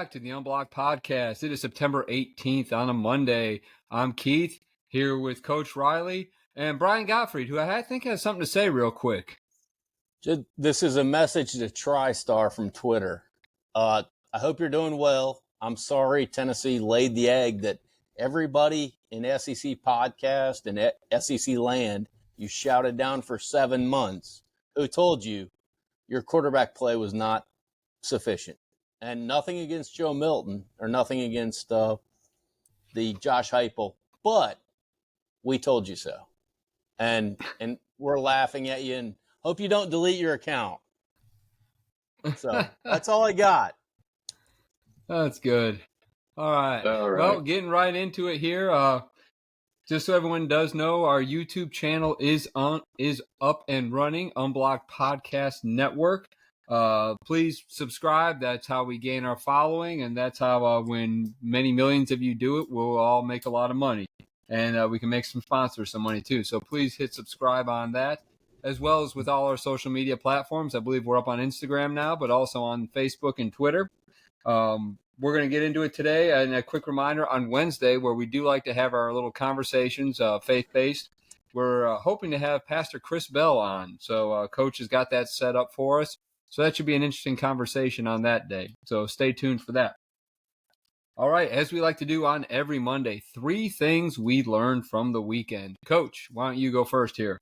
Back to the Unblocked podcast. It is September 18th on a Monday. I'm Keith here with Coach Riley and Brian Gottfried, who I think has something to say real quick. This is a message to TriStar from Twitter. I hope you're doing well. I'm sorry Tennessee laid the egg that everybody in SEC podcast and SEC land you shouted down for 7 months, who told you your quarterback play was not sufficient. And nothing against Joe Milton or nothing against the Josh Heupel, but we told you so. And we're laughing at you and hope you don't delete your account. So that's all I got. That's good. All right. Well, getting right into it here. Just so everyone does know, our YouTube channel is up and running, Unblocked Podcast Network. Please subscribe. That's how we gain our following, and that's how when many millions of you do it, we'll all make a lot of money, and we can make some sponsors some money too. So please hit subscribe on that, as well as with all our social media platforms. I believe we're up on Instagram now, but also on Facebook and Twitter. We're going to get into it today, and a quick reminder on Wednesday, where we do like to have our little conversations, faith-based. We're hoping to have Pastor Chris Bell on, so Coach has got that set up for us. So that should be an interesting conversation on that day. So stay tuned for that. All right, as we like to do on every Monday, 3 things we learned from the weekend. Coach, why don't you go first here?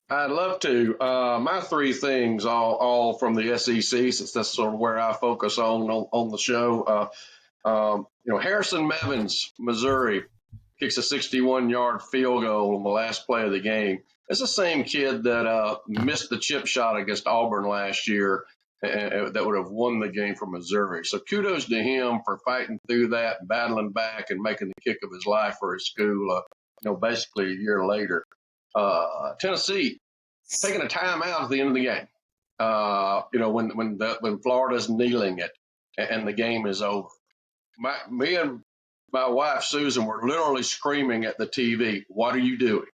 I'd love to. My 3 things, all from the SEC, since that's sort of where I focus on the show. Harrison Mevins, Missouri, kicks a 61-yard field goal on the last play of the game. It's the same kid that missed the chip shot against Auburn last year that would have won the game for Missouri. So kudos to him for fighting through that, battling back, and making the kick of his life for his school, basically a year later. Tennessee taking a timeout at the end of the game, when Florida's kneeling it and the game is over. Me and my wife, Susan, were literally screaming at the TV, "What are you doing?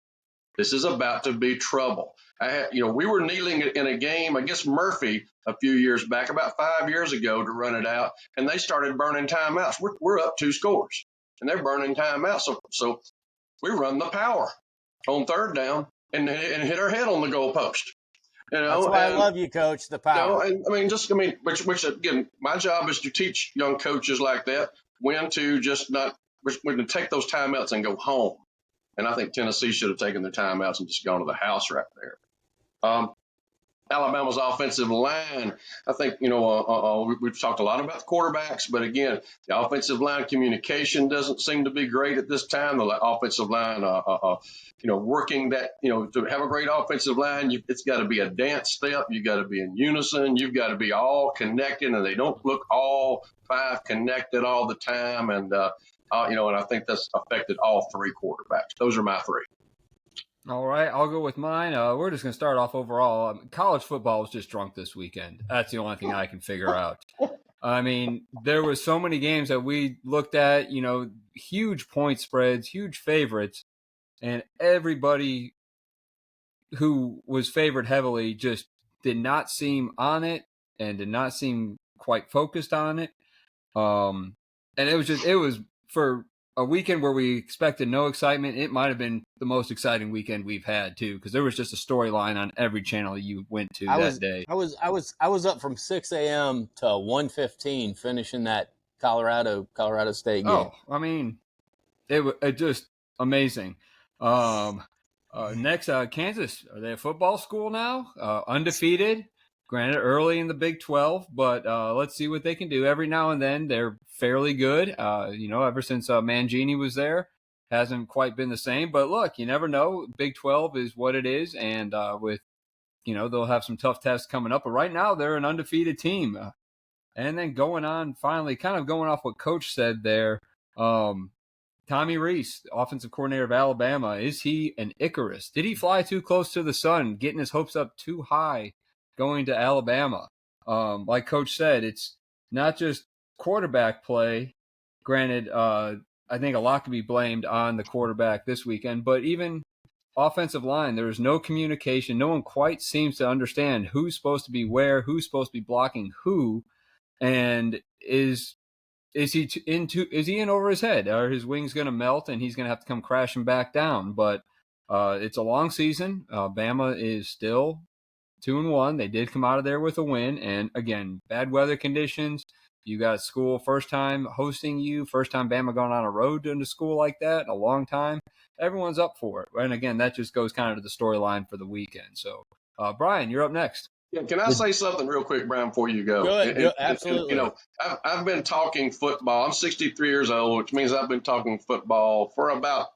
This is about to be trouble." We were kneeling in a game against Murphy a few years back, about 5 years ago, to run it out, and they started burning timeouts. We're up 2 scores, and they're burning timeouts. So we run the power on 3rd down and hit our head on the goalpost. That's why I love you, Coach. The power. Which again, my job is to teach young coaches like that when to take those timeouts and go home. And I think Tennessee should have taken their timeouts and just gone to the house right there. Alabama's offensive line, I think, we've talked a lot about the quarterbacks, but again, the offensive line communication doesn't seem to be great at this time. The offensive line, working that, to have a great offensive line, it's got to be a dance step. You got to be in unison. You've got to be all connected, and they don't look all 5 connected all the time. And, and I think that's affected all 3 quarterbacks. Those are my 3. All right, I'll go with mine. We're just going to start off overall. College football was just drunk this weekend. That's the only thing I can figure out. I mean, there were so many games that we looked at, huge point spreads, huge favorites, and everybody who was favored heavily just did not seem on it and did not seem quite focused on it. And it was for a weekend where we expected no excitement. It might have been the most exciting weekend we've had too, because there was just a storyline on every channel you went to that day. I was up from 6 a.m. to 1:15 finishing that Colorado State game. Oh, I mean, it just amazing. Next, Kansas, are they a football school now? Undefeated. Granted, early in the Big 12, but let's see what they can do. Every now and then, they're fairly good. Ever since Mangini was there, hasn't quite been the same. But look, you never know. Big 12 is what it is, and they'll have some tough tests coming up. But right now, they're an undefeated team. And then going on, finally, kind of going off what Coach said there, Tommy Rees, offensive coordinator of Alabama, is he an Icarus? Did he fly too close to the sun, getting his hopes up too high? Going to Alabama. Like Coach said, it's not just quarterback play. Granted, I think a lot can be blamed on the quarterback this weekend, but even offensive line, there is no communication. No one quite seems to understand who's supposed to be where, who's supposed to be blocking who, and is is he in over his head? Are his wings going to melt and he's going to have to come crashing back down? But it's a long season. Bama is still 2-1. They did come out of there with a win. And again, bad weather conditions. You got school first time hosting you, first time Bama going on a road into school like that in a long time. Everyone's up for it. And again, that just goes kind of to the storyline for the weekend. So, Brian, you're up next. Yeah, can I say something real quick, Brian, before you go? Go ahead. Absolutely. I've been talking football. I'm 63 years old, which means I've been talking football for about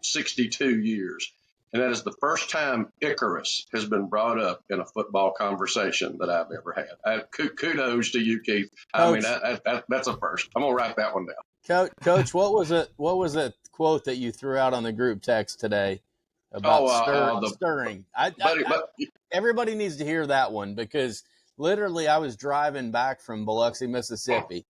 62 years. And that is the first time Icarus has been brought up in a football conversation that I've ever had. Kudos to you, Keith. Coach, that's a first. I'm going to write that one down. Coach, what was a quote that you threw out on the group text today about stirring? Everybody needs to hear that one, because literally I was driving back from Biloxi, Mississippi,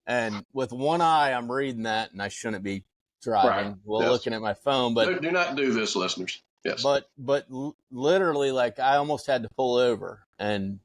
and with one eye I'm reading that, and I shouldn't be driving looking at my phone. But do not do this, listeners. Yes. But literally, like, I almost had to pull over, and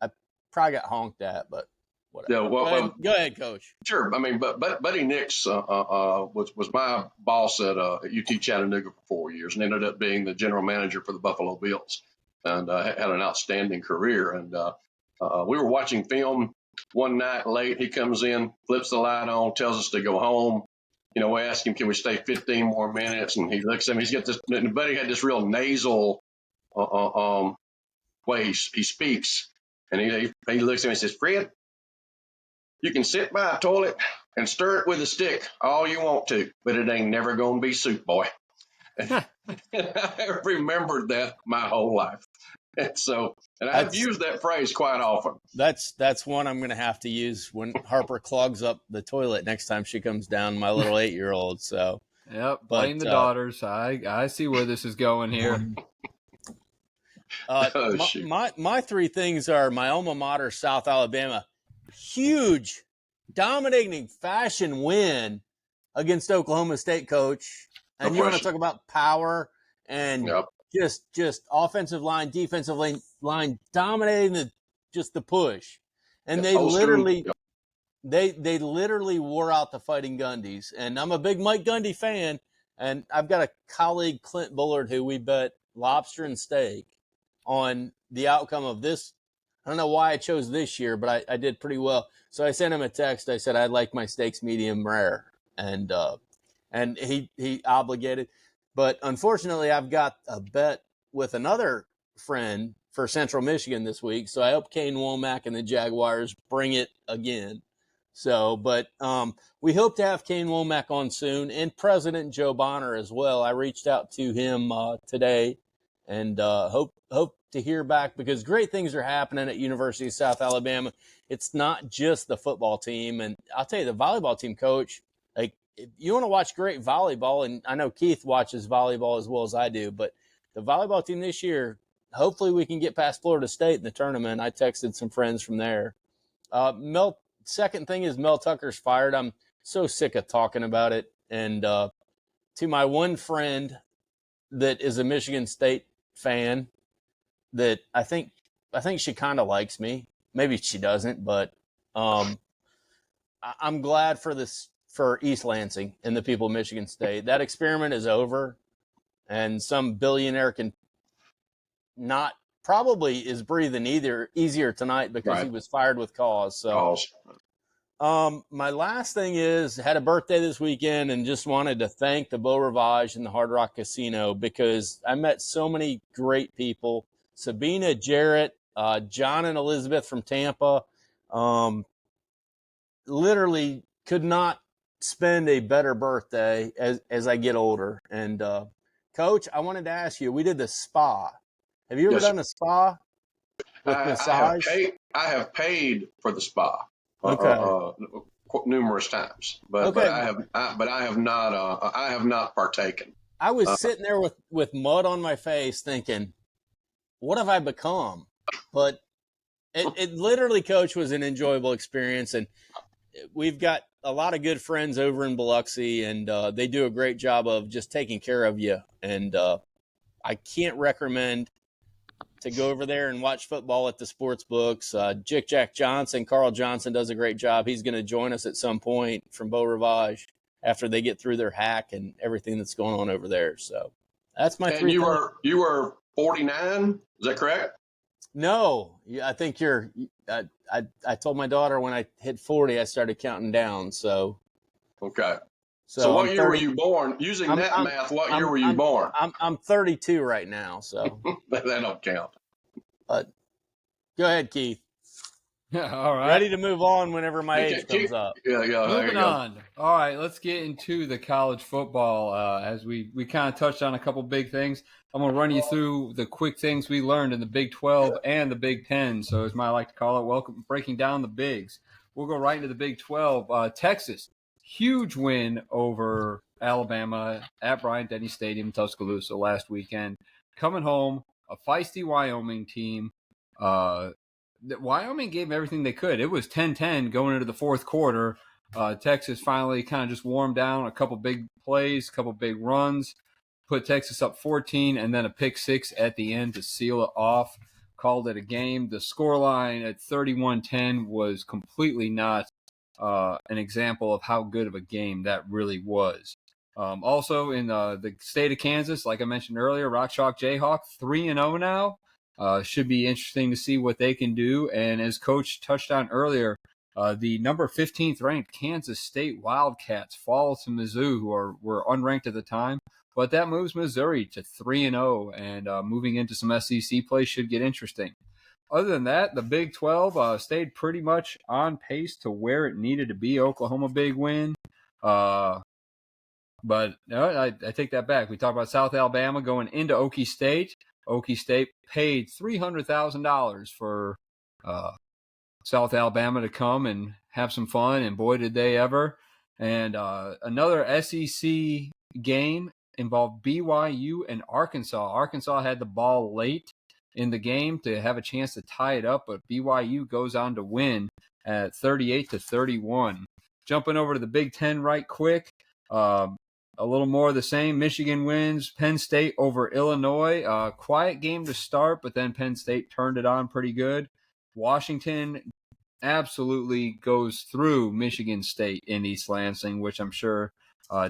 I probably got honked at, but whatever. Yeah, go ahead, Coach. Sure. I mean, but Buddy Nix was my boss at UT Chattanooga for 4 years, and ended up being the general manager for the Buffalo Bills, and had an outstanding career. And we were watching film one night late. He comes in, flips the light on, tells us to go home. We asked him, can we stay 15 more minutes? And he looks at me. He's got this, and Buddy had this real nasal way he speaks. And he looks at me and says, Fred, you can sit by a toilet and stir it with a stick all you want to, but it ain't never going to be soup, boy. And I remembered that my whole life. And I've used that phrase quite often. That's one I'm going to have to use when Harper clogs up the toilet next time she comes down, my little 8-year-old. So, yep, blame the daughters. I see where this is going here. My three things are my alma mater, South Alabama, huge, dominating fashion win against Oklahoma State, Coach. And you want to talk about power and just offensive line, defensive line dominating the push. And they literally wore out the Fighting Gundys. And I'm a big Mike Gundy fan. And I've got a colleague, Clint Bullard, who we bet lobster and steak on the outcome of this. I don't know why I chose this year, but I did pretty well. So I sent him a text. I said I'd like my steaks medium rare. And he obligated. But unfortunately, I've got a bet with another friend for Central Michigan this week. So I hope Kane Womack and the Jaguars bring it again. So, but we hope to have Kane Womack on soon, and President Joe Bonner as well. I reached out to him today, and hope to hear back, because great things are happening at University of South Alabama. It's not just the football team. And I'll tell you, the volleyball team, Coach, like, if you want to watch great volleyball, and I know Keith watches volleyball as well as I do, but the volleyball team this year, hopefully we can get past Florida State in the tournament. I texted some friends from there. Second thing is Mel Tucker's fired. I'm so sick of talking about it. And to my one friend that is a Michigan State fan, that I think she kind of likes me. Maybe she doesn't, but I'm glad for East Lansing and the people of Michigan State. That experiment is over, and some billionaire probably is breathing easier tonight because he was fired with cause. So, my last thing is, had a birthday this weekend and just wanted to thank the Beau Rivage and the Hard Rock Casino, because I met so many great people. Sabina, Jarrett, John and Elizabeth from Tampa, literally could not spend a better birthday as I get older. And Coach, I wanted to ask you, we did the spa. Have you ever done a spa with massage? I have paid for the spa numerous times, but I have not partaken. I was sitting there with mud on my face thinking, what have I become? But it literally, Coach, was an enjoyable experience. And we've got a lot of good friends over in Biloxi, and they do a great job of just taking care of you. And I can't recommend to go over there and watch football at the sports books. Jack Johnson, Carl Johnson does a great job. He's going to join us at some point from Beau Rivage after they get through their hack and everything that's going on over there. So that's my And you were 49, is that correct? No, I think you're. I told my daughter when I hit 40, I started counting down. So okay. So what year were you born? Using math, what year were you born? I'm 32 right now, so that don't count. But go ahead, Keith. All right. Ready to move on whenever my age comes up. Yeah. Moving on. All right, let's get into the college football. As we kind of touched on a couple big things. I'm going to run you through the quick things we learned in the Big 12 and the Big 10. So as I like to call it, breaking down the bigs. We'll go right into the Big 12. Texas, huge win over Alabama at Bryant-Denny Stadium, Tuscaloosa last weekend. Coming home, a feisty Wyoming team. Wyoming gave everything they could. It was 10-10 going into the fourth quarter. Texas finally kind of just warmed down, a couple big plays, a couple big runs, put Texas up 14, and then a pick six at the end to seal it off. Called it a game. The scoreline at 31-10 was completely not an example of how good of a game that really was. Also in the state of Kansas, like I mentioned earlier, Rock Chalk Jayhawk 3-0 now. Should be interesting to see what they can do. And as Coach touched on earlier, the number 15th ranked Kansas State Wildcats fall to Mizzou, who were unranked at the time. But that moves Missouri to 3-0, and moving into some SEC play should get interesting. Other than that, the Big 12 stayed pretty much on pace to where it needed to be. Oklahoma, big win. But I take that back. We talked about South Alabama going into Okie State. Okie State paid $300,000 for South Alabama to come and have some fun, and boy, did they ever. And another SEC game involved BYU and Arkansas. Arkansas had the ball late in the game to have a chance to tie it up, but BYU goes on to win at 38-31. Jumping over to the Big Ten right quick, a little more of the same. Michigan wins. Penn State over Illinois. Quiet game to start, but then Penn State turned it on pretty good. Washington absolutely goes through Michigan State in East Lansing, which I'm sure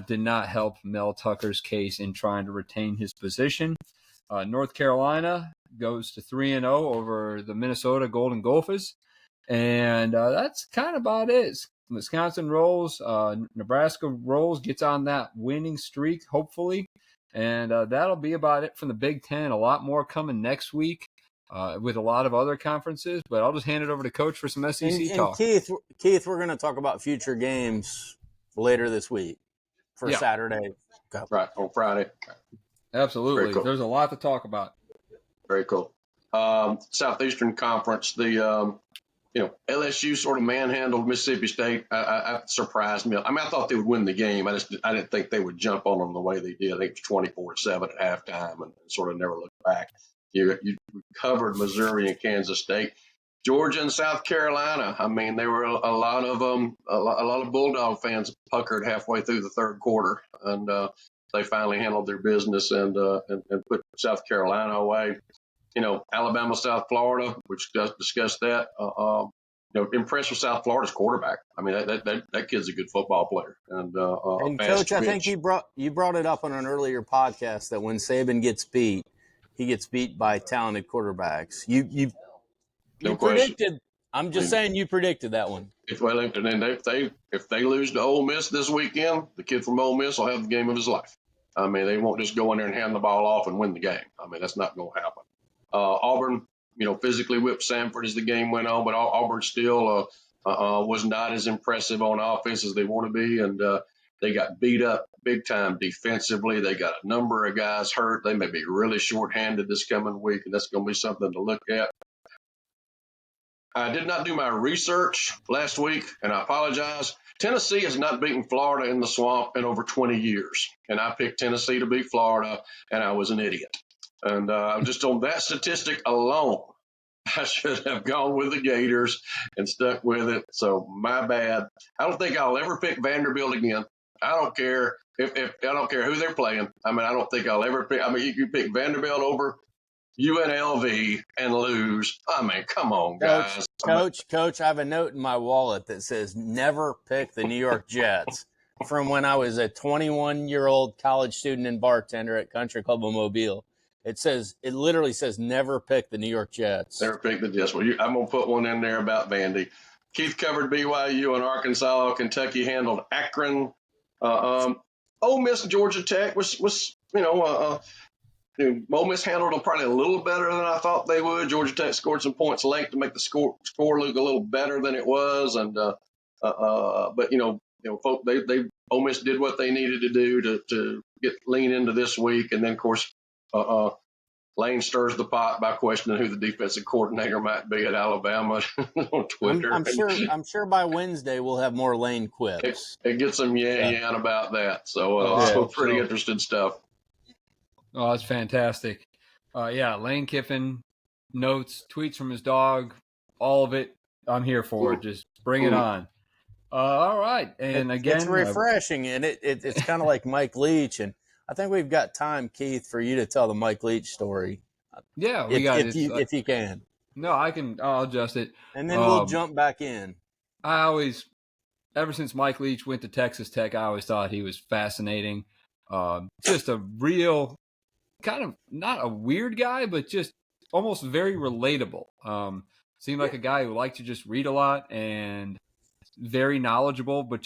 did not help Mel Tucker's case in trying to retain his position. North Carolina goes to 3-0 over the Minnesota Golden Gophers. And that's kind of about it. Wisconsin rolls, Nebraska rolls, gets on that winning streak, hopefully. And that'll be about it from the Big Ten. A lot more coming next week with a lot of other conferences. But I'll just hand it over to Coach for some SEC talk. Keith, we're going to talk about future games later this week for Saturday. Right, on Friday. Absolutely. Cool. There's a lot to talk about. Very cool. Southeastern Conference, LSU sort of manhandled Mississippi State. I surprised me. I mean, I thought they would win the game. I didn't think they would jump on them the way they did. I think it was 24-7 at halftime and sort of never looked back. You covered Missouri and Kansas State. Georgia and South Carolina. I mean, there were a lot of Bulldog fans puckered halfway through the third quarter, and they finally handled their business and put South Carolina away. Alabama, South Florida, which discussed that. Impressed with South Florida's quarterback. I mean, that kid's a good football player. And Coach, I think you brought it up on an earlier podcast that when Saban gets beat, he gets beat by talented quarterbacks. You predicted. I'm just saying you predicted that one. If they lose to Ole Miss this weekend, the kid from Ole Miss will have the game of his life. I mean, they won't just go in there and hand the ball off and win the game. I mean, that's not going to happen. Auburn, physically whipped Samford as the game went on, but Auburn still was not as impressive on offense as they want to be, and they got beat up big time defensively. They got a number of guys hurt. They may be really shorthanded this coming week, and that's going to be something to look at. I did not do my research last week, and I apologize. Tennessee has not beaten Florida in the swamp in over 20 years, and I picked Tennessee to beat Florida, and I was an idiot. And just on that statistic alone, I should have gone with the Gators and stuck with it. So my bad. I don't think I'll ever pick Vanderbilt again. I don't care if I don't care who they're playing. I mean, I don't think I'll ever pick. I mean, you pick Vanderbilt over UNLV and lose. I mean, come on, guys. Coach, I have a note in my wallet that says never pick the New York Jets from when I was a 21-year-old college student and bartender at Country Club of Mobile. It literally says never pick the New York Jets. Never pick the Jets. Well, I'm going to put one in there about Vandy. Keath covered BYU and Arkansas. Kentucky handled Akron. Ole Miss and Georgia Tech was Ole Miss handled them probably a little better than I thought they would. Georgia Tech scored some points late to make the score look a little better than it was, but folk, they Ole Miss did what they needed to do to lean into this week, and then of course Lane stirs the pot by questioning who the defensive coordinator might be at Alabama on Twitter. I'm sure by Wednesday we'll have more Lane quips. It gets some yan about that. So pretty interesting stuff. Oh, that's fantastic. Lane Kiffin, notes, tweets from his dog, all of it. I'm here for it. Just bring it on. All right. And again, it's refreshing, and it's kind of like Mike Leach. And I think we've got time, Keith, for you to tell the Mike Leach story. Yeah, we got it. If you can. No, I can. I'll adjust it. And then we'll jump back in. Ever since Mike Leach went to Texas Tech, I always thought he was fascinating. Just a real, kind of not a weird guy, but just almost very relatable. Seemed like a guy who liked to just read a lot and very knowledgeable, but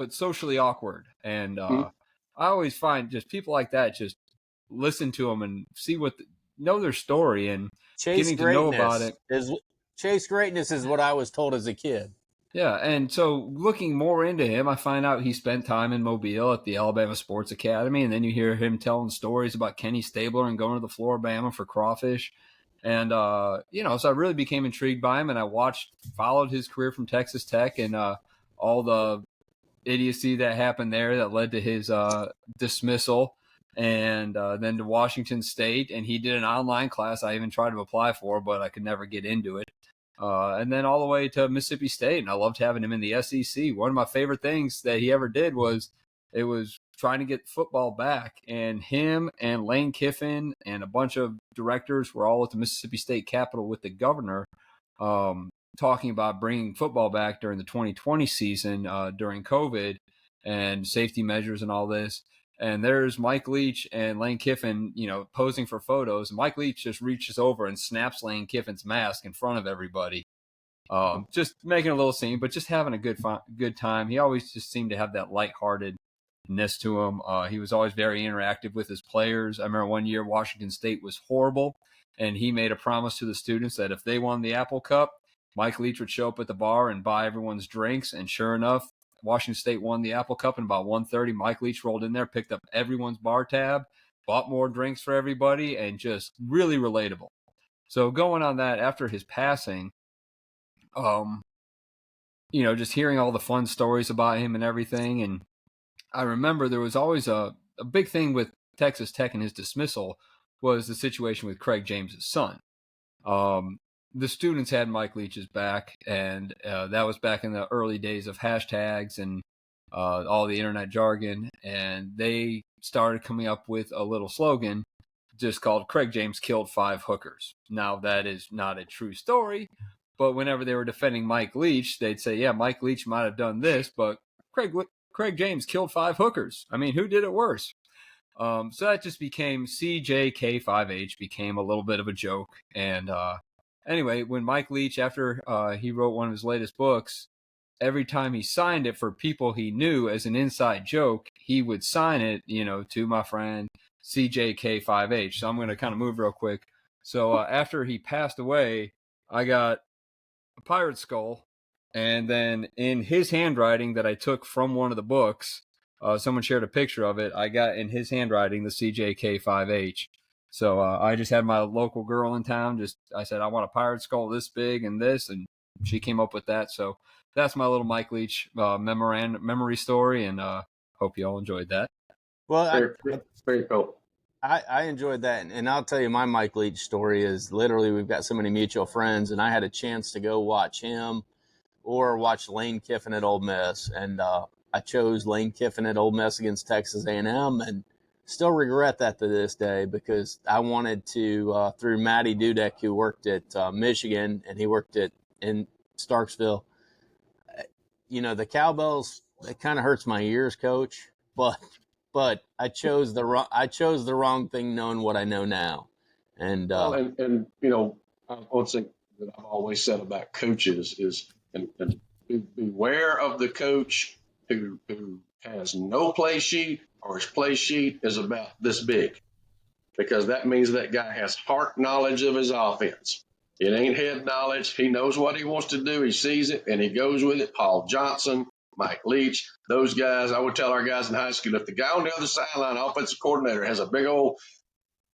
socially awkward. And I always find just people like that, just listen to them and know their story and getting to know about it. Chase greatness is what I was told as a kid. Yeah, and so looking more into him, I find out he spent time in Mobile at the Alabama Sports Academy, and then you hear him telling stories about Kenny Stabler and going to the Floribama for crawfish. And, so I really became intrigued by him, and I followed his career from Texas Tech and all the idiocy that happened there that led to his dismissal, and then to Washington State. And he did an online class I even tried to apply for, but I could never get into it. And then all the way to Mississippi State, and I loved having him in the SEC. One of my favorite things that he ever did was trying to get football back, and him and Lane Kiffin and a bunch of directors were all at the Mississippi State Capitol with the governor, talking about bringing football back during the 2020 season during COVID and safety measures and all this. And there's Mike Leach and Lane Kiffin, posing for photos. And Mike Leach just reaches over and snaps Lane Kiffin's mask in front of everybody. Just making a little scene, but just having a good time. He always just seemed to have that lightheartedness to him. He was always very interactive with his players. I remember one year Washington State was horrible, and he made a promise to the students that if they won the Apple Cup, Mike Leach would show up at the bar and buy everyone's drinks. And sure enough, Washington State won the Apple Cup, and about 1:30, Mike Leach rolled in there, picked up everyone's bar tab, bought more drinks for everybody, and just really relatable. So going on that, after his passing, just hearing all the fun stories about him and everything. And I remember there was always a big thing with Texas Tech and his dismissal was the situation with Craig James's son. The students had Mike Leach's back, and that was back in the early days of hashtags and all the internet jargon. And they started coming up with a little slogan just called Craig James killed 5 hookers. Now, that is not a true story, but whenever they were defending Mike Leach, they'd say, yeah, Mike Leach might have done this, but Craig James killed 5 hookers. I mean, who did it worse? So that just became CJK5H, became a little bit of a joke. And anyway, when Mike Leach, after he wrote one of his latest books, every time he signed it for people he knew as an inside joke, he would sign it, to my friend CJK5H. So I'm going to kind of move real quick. So after he passed away, I got a pirate skull, and then in his handwriting that I took from one of the books, someone shared a picture of it. I got in his handwriting the CJK5H. So I just had my local girl in town. I said, I want a pirate skull this big and this, and she came up with that. So that's my little Mike Leach memory story, and hope you all enjoyed that. Well, very cool. I enjoyed that, and I'll tell you my Mike Leach story is literally we've got so many mutual friends, and I had a chance to go watch him or watch Lane Kiffin at Ole Miss, and I chose Lane Kiffin at Ole Miss against Texas A&M, and Still regret that to this day, because I wanted to, through Matty Dudek, who worked at Michigan, and he worked in Starksville. The cowbells, it kind of hurts my ears, Coach, but I chose the wrong thing, knowing what I know now. And one thing that I've always said about coaches is, and beware of the coach who has no play sheet, or his play sheet is about this big, because that means that guy has heart knowledge of his offense. It ain't head knowledge. He knows what he wants to do. He sees it and he goes with it. Paul Johnson, Mike Leach, those guys. I would tell our guys in high school, if the guy on the other sideline, offensive coordinator, has a big old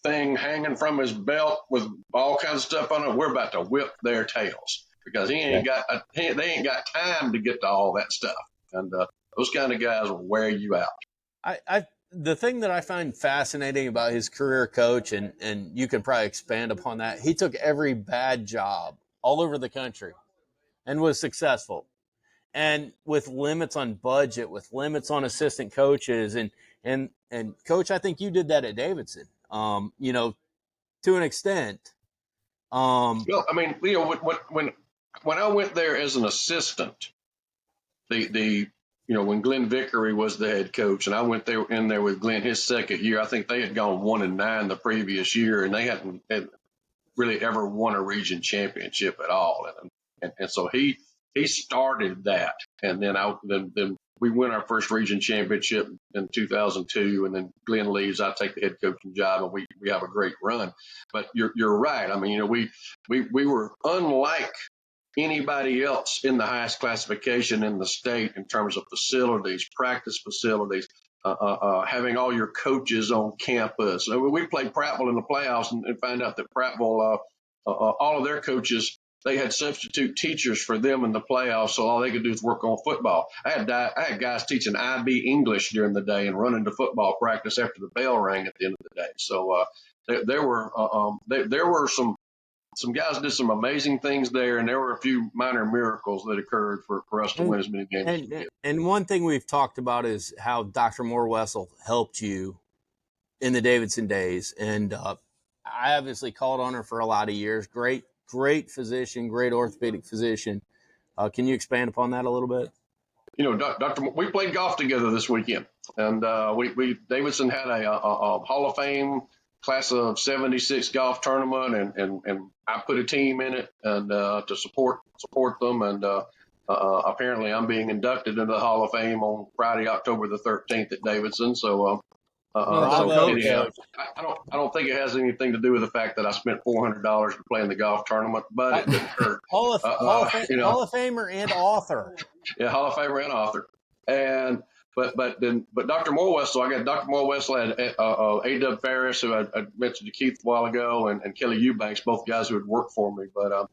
thing hanging from his belt with all kinds of stuff on it, we're about to whip their tails, because they ain't got time to get to all that stuff. And those kind of guys will wear you out. The thing that I find fascinating about his career, Coach, and you can probably expand upon that, he took every bad job all over the country and was successful. And with limits on budget, with limits on assistant coaches, and Coach, I think you did that at Davidson, to an extent. Well, I mean, when I went there as an assistant, when Glenn Vickery was the head coach, and I went in there with Glenn his second year, I think they had gone 1-9 the previous year, and they hadn't really ever won a region championship at all. And so he started that, and then we win our first region championship in 2002, and then Glenn leaves. I take the head coaching job, and we have a great run. But you're right. I mean, we were unlike anybody else in the highest classification in the state in terms of facilities, practice facilities, having all your coaches on campus. We played Prattville in the playoffs and find out that Prattville, all of their coaches, they had substitute teachers for them in the playoffs, so all they could do is work on football. I had guys teaching IB English during the day and running to football practice after the bell rang at the end of the day. So there were some guys did some amazing things there, and there were a few minor miracles that occurred for us to win as many games as we did. And one thing we've talked about is how Dr. Moore-Wessel helped you in the Davidson days. And I obviously called on her for a lot of years. Great physician, great orthopedic physician. Can you expand upon that a little bit? We played golf together this weekend, and Davidson had a Hall of Fame class of 76 golf tournament, and I put a team in it and to support them, and apparently I'm being inducted into the Hall of Fame on Friday, October the 13th at Davidson. So I don't think it has anything to do with the fact that I spent $400 to play in the golf tournament, but it didn't hurt. Hall of Famer and author. Yeah, Hall of Famer and author. And But Dr. Moore-Wessel, I got Dr. Moore-Wessel, had A.W. Ferris, who I mentioned to Keath a while ago, and Kelly Eubanks, both guys who had worked for me. But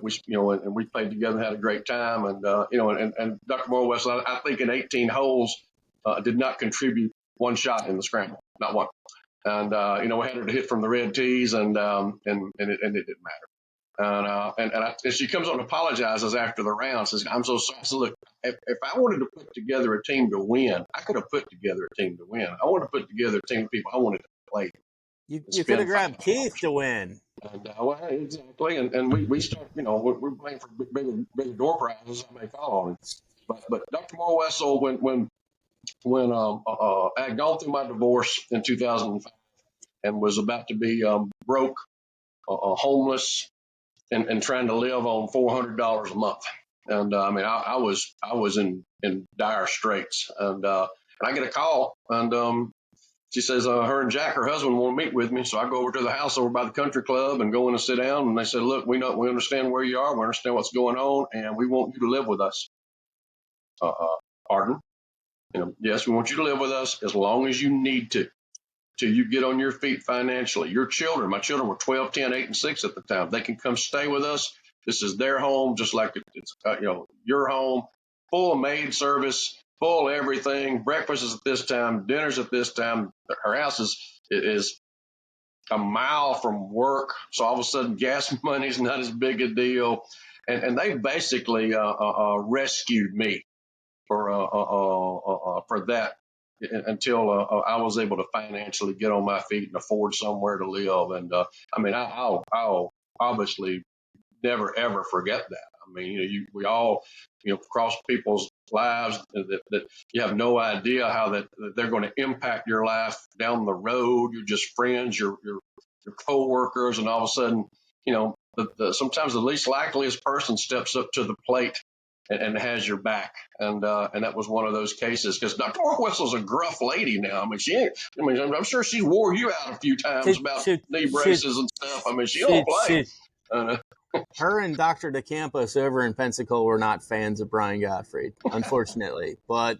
we played together and had a great time. And and Dr. Moore-Wessel, I think in 18 holes, did not contribute one shot in the scramble, not one. And we had her to hit from the red tees, and it didn't matter. And she comes up and apologizes after the round, says, "I'm so sorry." So look, if I wanted to put together a team to win, I could have put together a team to win. I wanted to put together a team of people I wanted to play. You could have grabbed Keath to win. And, exactly. And we start, we're playing for bigger door prizes. I may call on it. But Dr. Moore-Wessel, when I had gone through my divorce in 2005 and was about to be broke, homeless, and trying to live on $400 a month. And I was in dire straits. And I get a call, and she says her and Jack, her husband, want to meet with me. So I go over to the house over by the country club and go in and sit down. And they said, "Look, we understand where you are. We understand what's going on, and we want you to live with us." Pardon? Yes, we want you to live with us as long as you need to, till you get on your feet financially. Your children, my children were 12, 10, 8, and 6 at the time. They can come stay with us. This is their home, just like it's your home. Full of maid service, full of everything. Breakfast is at this time, dinner's at this time. Her house is a mile from work, so all of a sudden gas money's not as big a deal. And they basically rescued me for that until I was able to financially get on my feet and afford somewhere to live. And I mean, I'll obviously never ever forget that. I mean, we all, cross people's lives that you have no idea how that they're going to impact your life down the road. You're just friends, your coworkers, and all of a sudden, sometimes the least likeliest person steps up to the plate and has your back. And that was one of those cases, because Dr. Orwistle's a gruff lady now. I mean, I'm sure she wore you out a few times about knee braces and stuff. I mean, she don't play. Her and Dr. DeCampos over in Pensacola were not fans of Brian Gottfried, unfortunately. But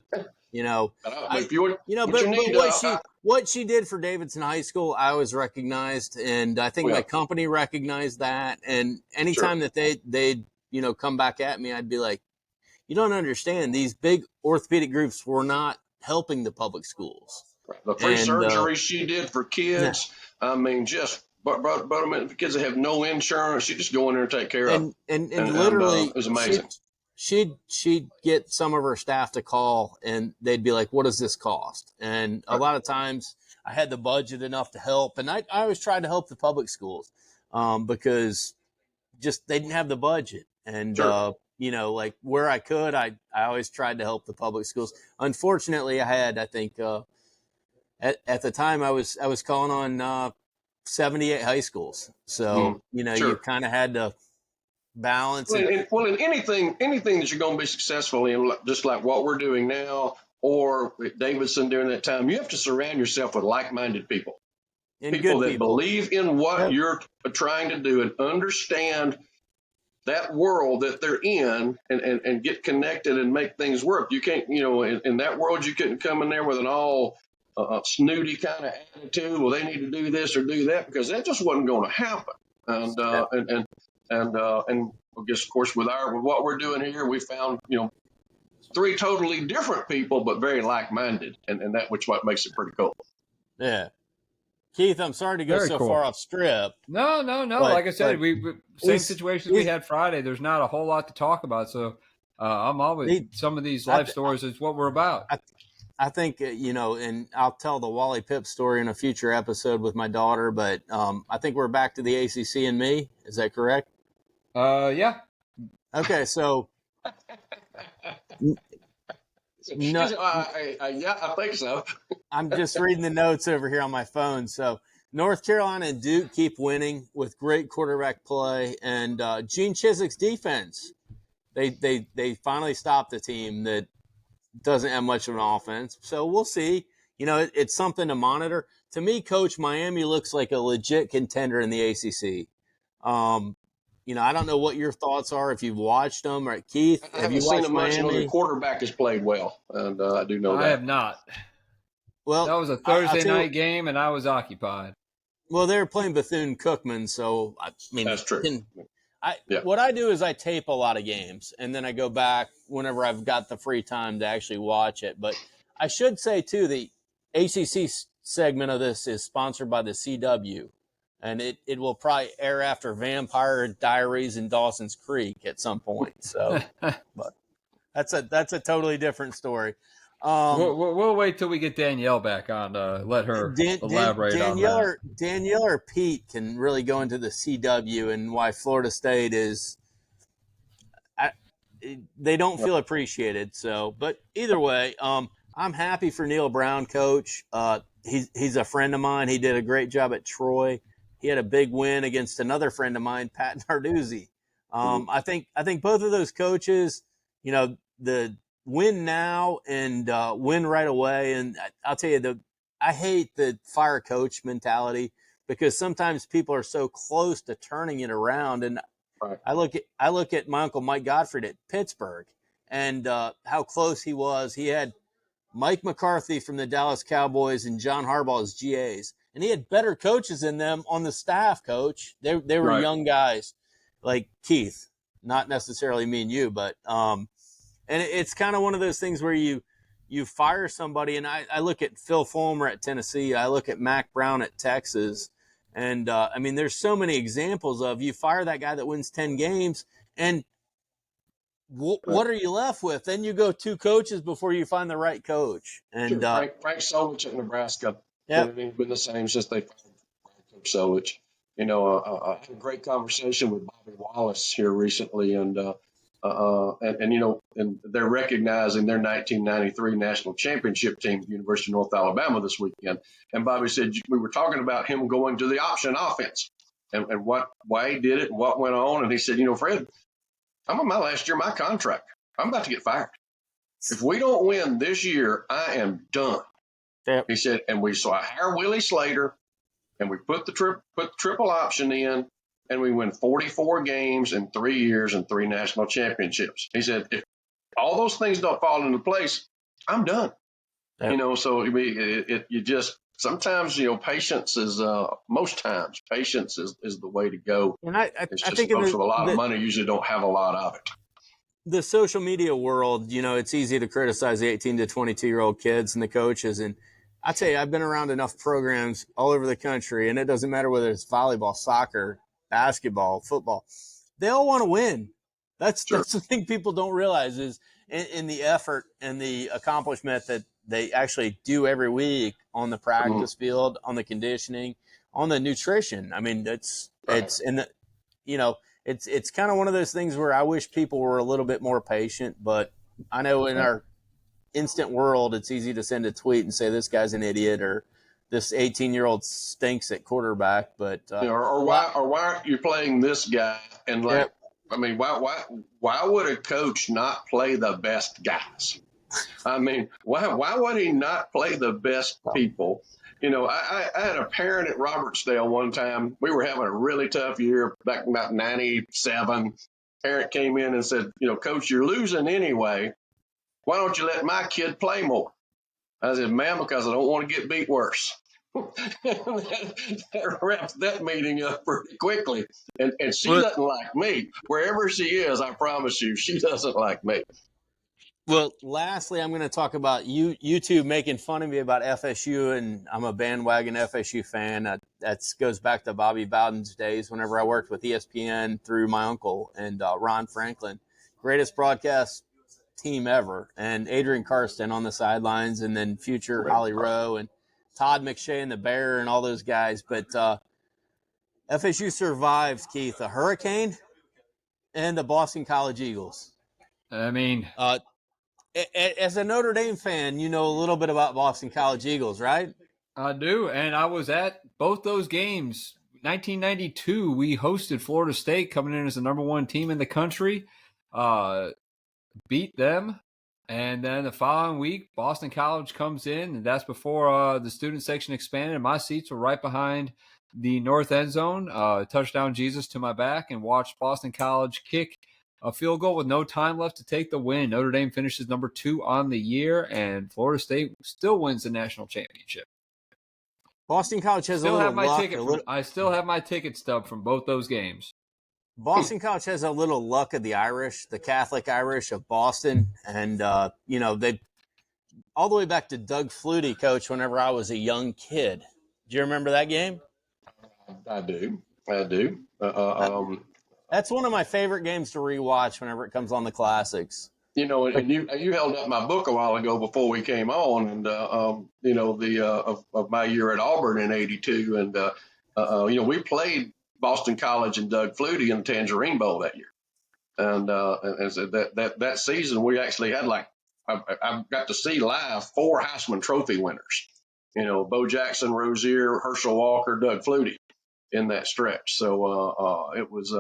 what she did for Davidson High School, I always recognized, and I think my company recognized that. And anytime that they'd come back at me, I'd be like, you don't understand. These big orthopedic groups were not helping the public schools. The free surgery she did for kids, I mean, just but the kids that have no insurance, she just go in there and take care of. And literally, it was amazing. She'd get some of her staff to call, and they'd be like, what does this cost? And a lot of times I had the budget enough to help. And I always tried to help the public schools because just they didn't have the budget. And, like where I could, I always tried to help the public schools. Unfortunately, I think at the time I was calling on 78 high schools. So, you kind of had to balance. In anything that you're going to be successful in, just like what we're doing now, or Davidson during that time, you have to surround yourself with like-minded people. People that believe in what you're trying to do and understand that world that they're in, and get connected and make things work. You can't, in that world, you couldn't come in there with an all snooty kind of attitude. Well, they need to do this or do that, because that just wasn't going to happen. And I guess, of course, with what we're doing here, we found, three totally different people, but very like-minded, and that which what makes it pretty cool. Yeah. Keith, I'm sorry to go far off strip. No. Like I said, we same situations we had Friday. There's not a whole lot to talk about. So I'm always some of these life stories is what we're about. I think, and I'll tell the Wally Pipp story in a future episode with my daughter, but I think we're back to the ACC and me. Is that correct? Yeah. Okay, so. Yeah, I think so. I'm just reading the notes over here on my phone. So North Carolina and Duke keep winning with great quarterback play, and Gene Chiswick's defense. They finally stopped the team that doesn't have much of an offense. So we'll see. It's something to monitor. To me, Coach, Miami looks like a legit contender in the ACC. I don't know what your thoughts are if you've watched them. Or Keith, have you watched Miami? The quarterback has played well, and I do know that. I have not. Well, that was a Thursday night game, and I was occupied. Well, they were playing Bethune-Cookman, so I mean, that's true. What I do is I tape a lot of games, and then I go back whenever I've got the free time to actually watch it. But I should say, too, the ACC segment of this is sponsored by the CW, and it will probably air after Vampire Diaries in Dawson's Creek at some point. So, but that's a totally different story. We'll wait till we get Danielle back on to let her elaborate on that. Danielle or Pete can really go into the CW and why Florida State is they don't feel appreciated. So, but either way, I'm happy for Neil Brown, coach. He's a friend of mine. He did a great job at Troy. He had a big win against another friend of mine, Pat Narduzzi. I think both of those coaches, the win now and win right away. And I'll tell you, I hate the fire coach mentality, because sometimes people are so close to turning it around. And right. I look at my uncle Mike Gottfried at Pittsburgh, and how close he was. He had Mike McCarthy from the Dallas Cowboys and John Harbaugh as GAs, and he had better coaches than them on the staff. Coach, they were right. young guys like Keith, not necessarily me and you, but and it's kind of one of those things where you fire somebody, and I look at Phil Fulmer at Tennessee, I look at Mac Brown at Texas, and I mean, there's so many examples of you fire that guy that wins 10 games, and what are you left with? Then you go 2 coaches before you find the right coach. And Frank Solich at Nebraska. Yep. He's been the same since they fired Coach Solich. I had a great conversation with Bobby Wallace here recently, and they're recognizing their 1993 national championship team, University of North Alabama, this weekend. And Bobby said we were talking about him going to the option offense and why he did it and what went on. And he said, Fred, I'm on my last year of my contract. I'm about to get fired. If we don't win this year, I am done. Yep. He said, so I hire Willie Slater, and we put the triple option in, and we win 44 games in 3 years and 3 national championships. He said, if all those things don't fall into place, I'm done. Yep. So you just sometimes patience is most times patience is the way to go. And I think folks with a lot of money usually don't have a lot of it. The social media world, it's easy to criticize the 18 to 22-year-old kids and the coaches. And I tell you, I've been around enough programs all over the country, and it doesn't matter whether it's volleyball, soccer, basketball, football. They all want to win. That's the thing people don't realize is in the effort and the accomplishment that they actually do every week on the practice field, on the conditioning, on the nutrition. I mean, it's in the, it's kind of one of those things where I wish people were a little bit more patient, but I know in our instant world, it's easy to send a tweet and say this guy's an idiot or this 18-year-old stinks at quarterback. But or why aren't you playing this guy? And I mean, why would a coach not play the best guys? I mean, why would he not play the best people? I had a parent at Robertsdale one time. We were having a really tough year back in about 97. Parent came in and said, Coach, you're losing anyway. Why don't you let my kid play more? I said, ma'am, because I don't want to get beat worse. That wraps that meeting up pretty quickly. And she doesn't like me. Wherever she is, I promise you, she doesn't like me. Well, lastly, I'm going to talk about you two making fun of me about FSU, and I'm a bandwagon FSU fan. That goes back to Bobby Bowden's days whenever I worked with ESPN through my uncle and Ron Franklin. Greatest broadcast team ever. And Adrian Karsten on the sidelines, and then future Holly Rowe and Todd McShay and the Bear and all those guys. But FSU survived, Keith, a hurricane and the Boston College Eagles. I mean, as a Notre Dame fan, you know a little bit about Boston College Eagles, right? I do, and I was at both those games. 1992, we hosted Florida State, coming in as the number 1 team in the country, beat them, and then the following week, Boston College comes in, and that's before the student section expanded, and my seats were right behind the north end zone. Touchdown Jesus to my back, and watched Boston College kick a field goal with no time left to take the win. Notre Dame finishes number 2 on the year, and Florida State still wins the national championship. Boston College has a little luck. I still have my ticket stub from both those games. Boston College has a little luck of the Irish, the Catholic Irish of Boston. And, they all the way back to Doug Flutie, coach, whenever I was a young kid. Do you remember that game? I do. That's one of my favorite games to rewatch whenever it comes on the classics. And you held up my book a while ago before we came on, and of my year at Auburn in '82, and we played Boston College and Doug Flutie in the Tangerine Bowl that year, and that season we actually had I got to see live 4 Heisman Trophy winners, Bo Jackson, Rozier, Herschel Walker, Doug Flutie in that stretch. So it was.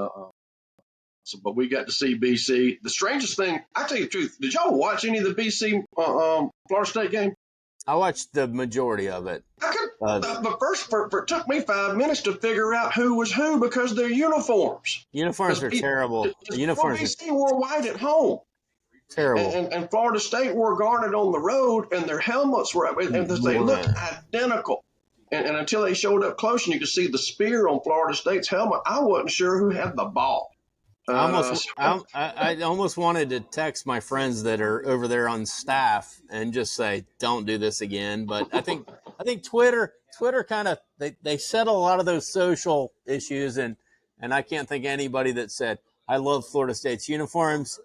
But we got to see BC. The strangest thing, I tell you the truth, did y'all watch any of the BC Florida State game? I watched the majority of it. It took me 5 minutes to figure out who was who because their uniforms. Uniforms are terrible. BC wore white at home. Terrible. And Florida State wore garnet on the road, and their helmets were, and they looked identical. And until they showed up close and you could see the spear on Florida State's helmet, I wasn't sure who had the ball. I almost wanted to text my friends that are over there on staff and just say, "Don't do this again." But I think Twitter kind of they settle a lot of those social issues, and I can't think of anybody that said, "I love Florida State's uniforms.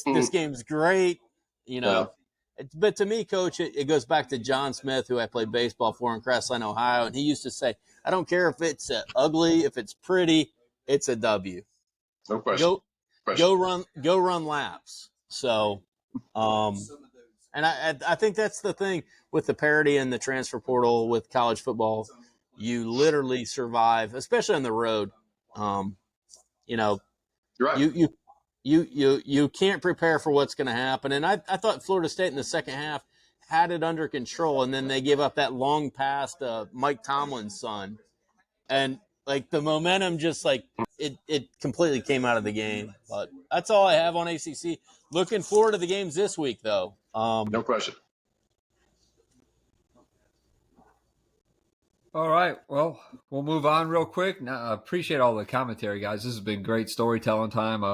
this game's great, you know. Yeah. But to me, Coach, it goes back to John Smith, who I played baseball for in Crestline, Ohio, and he used to say, "I don't care if it's ugly, if it's pretty, it's a W. No question. Go run laps." So, and I think that's the thing with the parity and the transfer portal with college football. You literally survive, especially on the road. You know, right. you can't prepare for what's going to happen. And I thought Florida State in the second half had it under control, and then they gave up that long pass to Mike Tomlin's son, and like the momentum just like it completely came out of the game. But that's all I have on ACC. Looking forward to the games this week, though. No question. All right. Well, we'll move on real quick. Now, I appreciate all the commentary, guys. This has been great storytelling time.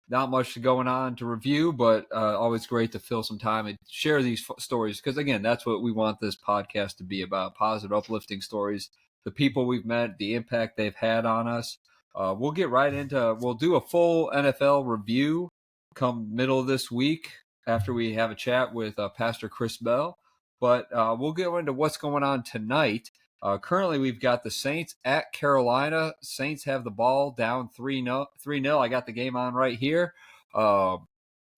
Not much going on to review, but always great to fill some time and share these stories because, again, that's what we want this podcast to be about: positive, uplifting stories, the people we've met, the impact they've had on us. We'll get right into. We'll do a full NFL review come middle of this week after we have a chat with Pastor Chris Bell. But we'll get into what's going on tonight. Currently, we've got the Saints at Carolina. Saints have the ball down 3-0. I got the game on right here.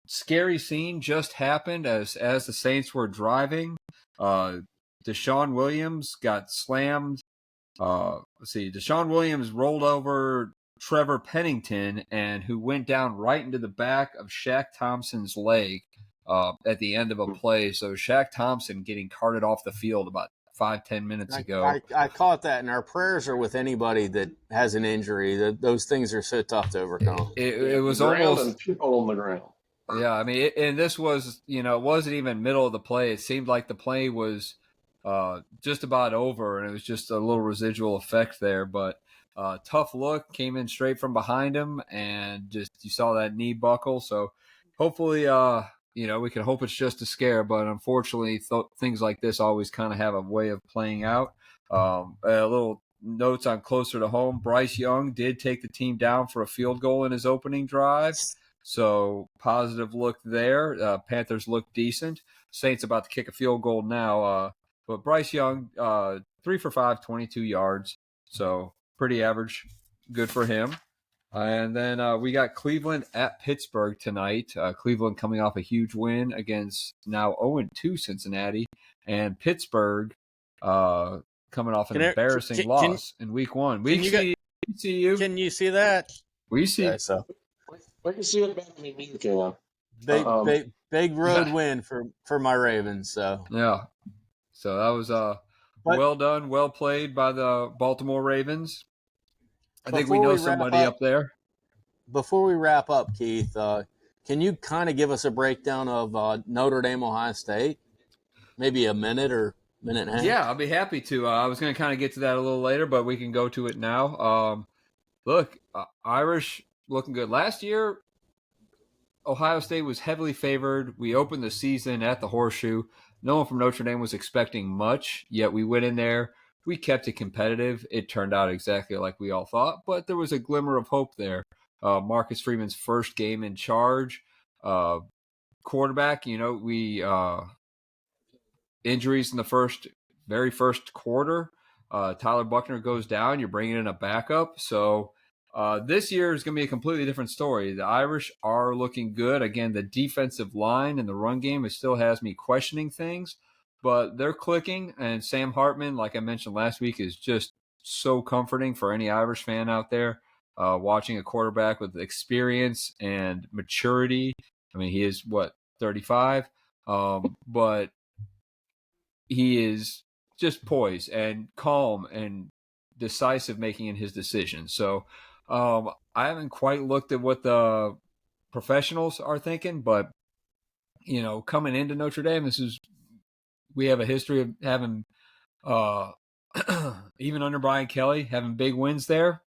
Scary scene just happened as the Saints were driving. Deshaun Williams got slammed. Deshaun Williams rolled over Trevor Pennington, and who went down right into the back of Shaq Thompson's leg at the end of a play. So Shaq Thompson getting carted off the field about 5-10 minutes ago. I caught that, and our prayers are with anybody that has an injury. Those things are so tough to overcome. It was almost people on the ground. Yeah, I mean, and this was, it wasn't even middle of the play. It seemed like the play was just about over, and it was just a little residual effect there. But tough look, came in straight from behind him, and just you saw that knee buckle. So hopefully, we can hope it's just a scare, but unfortunately, things like this always kind of have a way of playing out. A little notes on closer to home. Bryce Young did take the team down for a field goal in his opening drive, so positive look there. Panthers look decent. Saints about to kick a field goal now, but Bryce Young, 3 for 5, 22 yards, so pretty average. Good for him. And then we got Cleveland at Pittsburgh tonight. Cleveland coming off a huge win against now 0-2 Cincinnati. And Pittsburgh coming off an embarrassing loss in week 1. We see you. Can you see that? We see. Okay, so. We can see it better than you can. Big road win for my Ravens. So yeah. So that was well done, well played by the Baltimore Ravens. I think we know somebody up there. Before we wrap up, Keith, can you kind of give us a breakdown of Notre Dame, Ohio State? Maybe a minute or minute and a half? Yeah, I'll be happy to. I was going to kind of get to that a little later, but we can go to it now. Look, Irish looking good. Last year, Ohio State was heavily favored. We opened the season at the Horseshoe. No one from Notre Dame was expecting much, yet we went in there. We kept it competitive. It turned out exactly like we all thought, but there was a glimmer of hope there. Marcus Freeman's first game in charge. Quarterback, injuries in the very first quarter. Tyler Buckner goes down. You're bringing in a backup. So this year is going to be a completely different story. The Irish are looking good. Again, the defensive line and the run game, it still has me questioning things. But they're clicking, and Sam Hartman, like I mentioned last week, is just so comforting for any Irish fan out there watching a quarterback with experience and maturity. I mean, he is, 35? But he is just poised and calm and decisive making in his decisions. So I haven't quite looked at what the professionals are thinking, but, coming into Notre Dame, we have a history of having, even under Brian Kelly, having big wins there.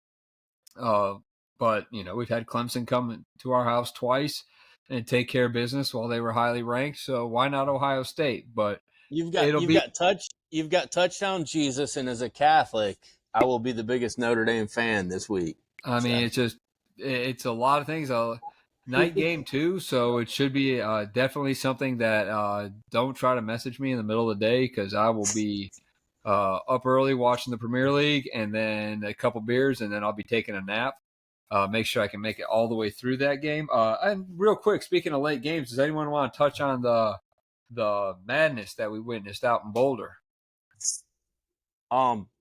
But, we've had Clemson come to our house twice and take care of business while they were highly ranked. So why not Ohio State? But you've got touchdown Jesus, and as a Catholic, I will be the biggest Notre Dame fan this week. I mean, it's a lot of things. night game too, so it should be definitely something that don't try to message me in the middle of the day, because I will be up early watching the Premier League, and then a couple beers, and then I'll be taking a nap. Make sure I can make it all the way through that game. And real quick, speaking of late games, does anyone want to touch on the madness that we witnessed out in Boulder?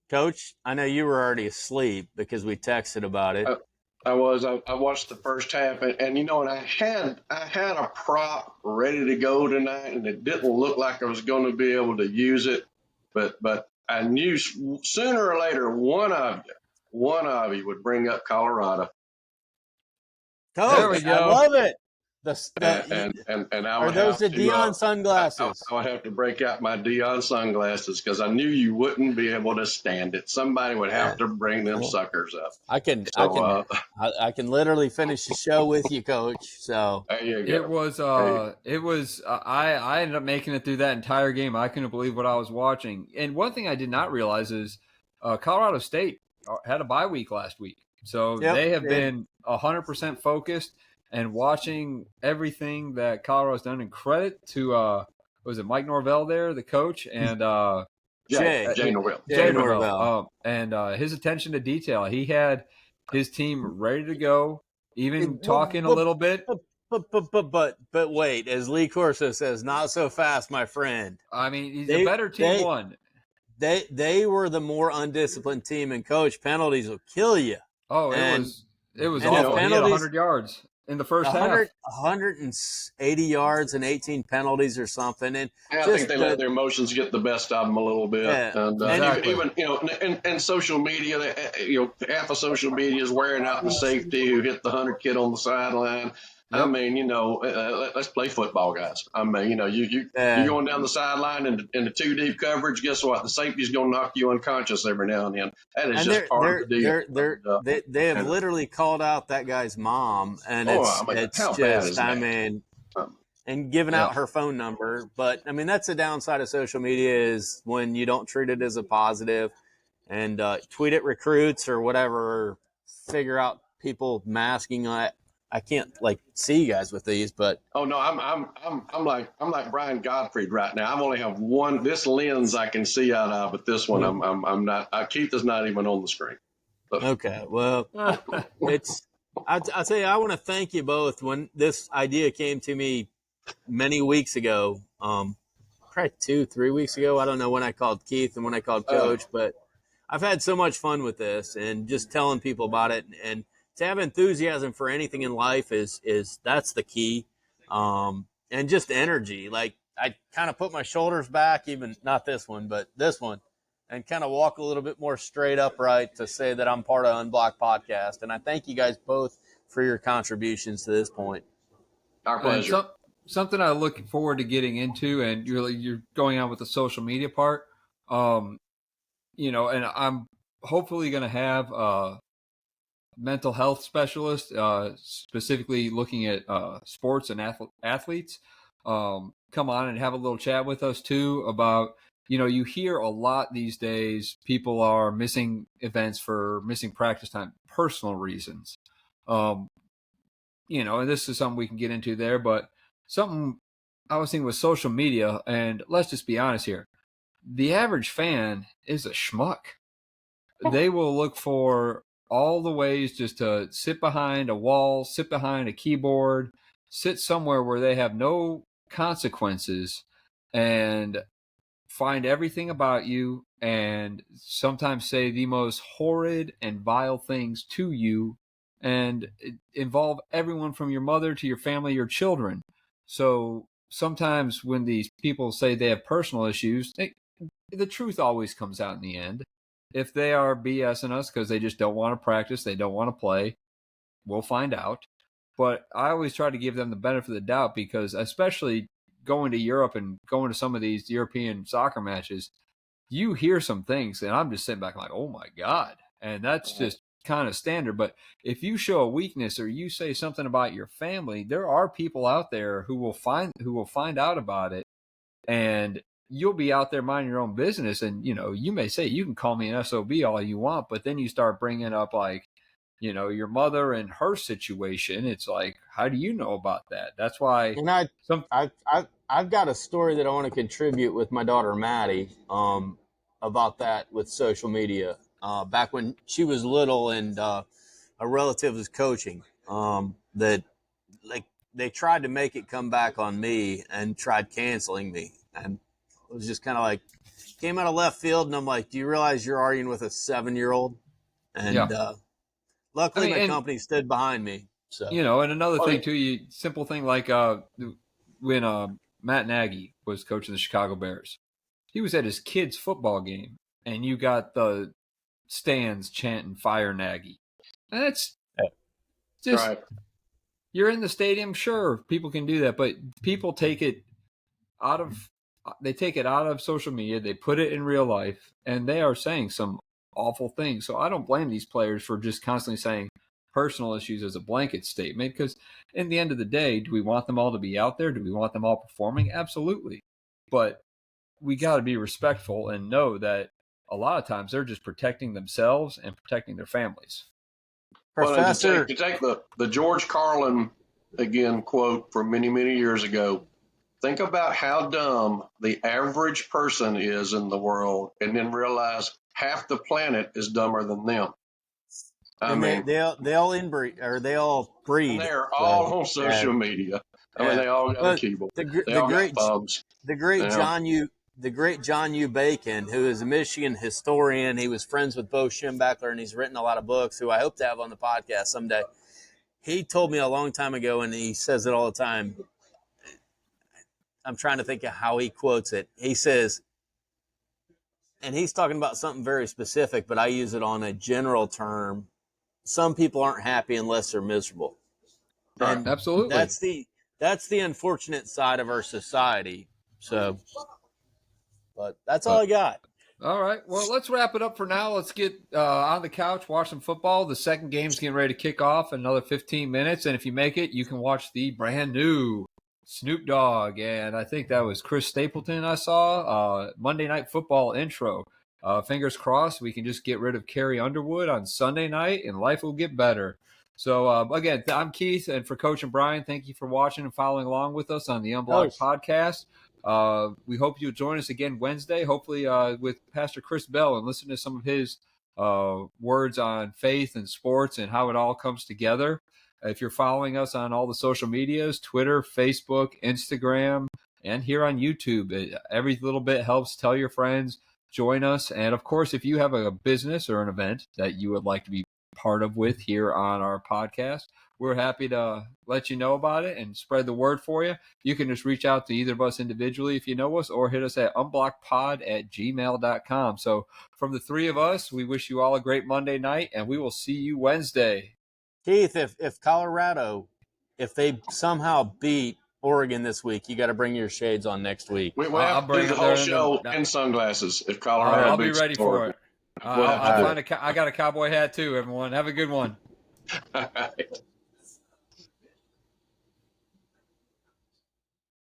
Coach, I know you were already asleep because we texted about it. I was. I watched the first half, and and I had a prop ready to go tonight, and it didn't look like I was going to be able to use it, but I knew sooner or later one of you would bring up Colorado. Coach, there we go. I love it. And I would those the Dion sunglasses? I would have to break out my Dion sunglasses, because I knew you wouldn't be able to stand it. Somebody would have to bring them suckers up. I can literally finish the show with you, Coach. So there you go. It was. I ended up making it through that entire game. I couldn't believe what I was watching. And one thing I did not realize is Colorado State had a bye week last week, so they have been 100% focused and watching everything that Colorado's done. And credit to was it Mike Norvell there, the coach, and Jay Norvell. Jay Norvell. And his attention to detail. He had his team ready to go, even talking a little bit. But wait, as Lee Corso says, not so fast, my friend. I mean, a better team won. They were the more undisciplined team, and coach, penalties will kill you. Oh, it was awful. He had 100 yards in the first half. 180 yards and 18 penalties or something. And I think they let their emotions get the best of them a little bit. Yeah, and exactly. Even social media, half of social media is wearing out the safety who hit the 100 kid on the sideline. Yep. I mean, let's play football, guys. I mean, you're going down the sideline in the two deep coverage. Guess what? The safety's going to knock you unconscious every now and then. That is just part of the deal. They have literally called out that guy's mom, and and giving out her phone number. But I mean, that's the downside of social media, is when you don't treat it as a positive, and tweet at recruits or whatever, or figure out people masking. I can't see you guys with these, but I'm like Brian Gottfried right now. I only have this lens I can see out of, but this one I'm not. Keath is not even on the screen. Okay, well, I'll tell you, I want to thank you both. When this idea came to me many weeks ago, probably 2-3 weeks ago, I don't know when I called Keath and when I called Coach, but I've had so much fun with this and just telling people about it, and to have enthusiasm for anything in life is that's the key. And just energy. Like, I kind of put my shoulders back, even not this one, but this one, and kind of walk a little bit more straight upright to say that I'm part of Unblocked podcast. And I thank you guys both for your contributions to this point. Our pleasure. Something I look forward to getting into, and you're going on with the social media part. And I'm hopefully going to have mental health specialist, specifically looking at sports and athletes, come on and have a little chat with us too about, you hear a lot these days, people are missing events for missing practice time, personal reasons. And this is something we can get into there, but something I was thinking with social media, and let's just be honest here, the average fan is a schmuck. They will look for all the ways just to sit behind a wall, sit behind a keyboard, sit somewhere where they have no consequences, and find everything about you, and sometimes say the most horrid and vile things to you, and involve everyone from your mother to your family, your children. So sometimes when these people say they have personal issues, the truth always comes out in the end. If they are BSing us because they just don't want to practice, they don't want to play, we'll find out. But I always try to give them the benefit of the doubt, because especially going to Europe and going to some of these European soccer matches, you hear some things and I'm just sitting back like, oh my God. And that's just kind of standard. But if you show a weakness or you say something about your family, there are people out there who will find out about it, and you'll be out there minding your own business. And, you may say, you can call me an SOB all you want, but then you start bringing up like, your mother and her situation, it's like, how do you know about that? That's why. And I've got a story that I want to contribute with my daughter Maddie about that with social media. Back when she was little and a relative was coaching, that like they tried to make it come back on me and tried canceling me, and it was just kind of like came out of left field, and I'm like, do you realize you're arguing with a 7-year-old? And luckily, my company stood behind me. So and another thing too, simple thing like when Matt Nagy was coaching the Chicago Bears, he was at his kid's football game, and you got the stands chanting "Fire Nagy." And that's just right. You're in the stadium, sure, people can do that, but people take it out of social media, they put it in real life, and they are saying some awful things. So I don't blame these players for just constantly saying personal issues as a blanket statement, because in the end of the day, do we want them all to be out there? Do we want them all performing? Absolutely. But we got to be respectful and know that a lot of times they're just protecting themselves and protecting their families. Professor, well, to take the George Carlin, again, quote from many, many years ago, think about how dumb the average person is in the world, and then realize half the planet is dumber than them. I mean, they all inbreed, or they all breed. They're all on social media. I mean, they all got a keyboard. The great John U. Bacon, who is a Michigan historian. He was friends with Bo Schembechler, and he's written a lot of books, who I hope to have on the podcast someday. He told me a long time ago, and he says it all the time. I'm trying to think of how he quotes it. He says, and he's talking about something very specific, but I use it on a general term. Some people aren't happy unless they're miserable. Right. And absolutely. That's the unfortunate side of our society. So, but that's all I got. All right. Well, let's wrap it up for now. Let's get on the couch, watch some football. The second game's getting ready to kick off in another 15 minutes. And if you make it, you can watch the brand new Snoop Dogg, and I think that was Chris Stapleton I saw, Monday Night Football intro. Fingers crossed we can just get rid of Carrie Underwood on Sunday night and life will get better. So, again, I'm Keith, and for Coach and Brian, thank you for watching and following along with us on the Unblocked podcast. We hope you'll join us again Wednesday, hopefully with Pastor Chris Bell, and listen to some of his words on faith and sports and how it all comes together. If you're following us on all the social medias, Twitter, Facebook, Instagram, and here on YouTube, every little bit helps. Tell your friends, join us. And, of course, if you have a business or an event that you would like to be part of with here on our podcast, we're happy to let you know about it and spread the word for you. You can just reach out to either of us individually if you know us, or hit us at unblockedpod@gmail.com. So from the three of us, we wish you all a great Monday night, and we will see you Wednesday. Keith, if Colorado, if they somehow beat Oregon this week, you got to bring your shades on next week. I'll bring the whole show in sunglasses if Colorado I'll be ready for it. I got a cowboy hat too, everyone. Have a good one. All right.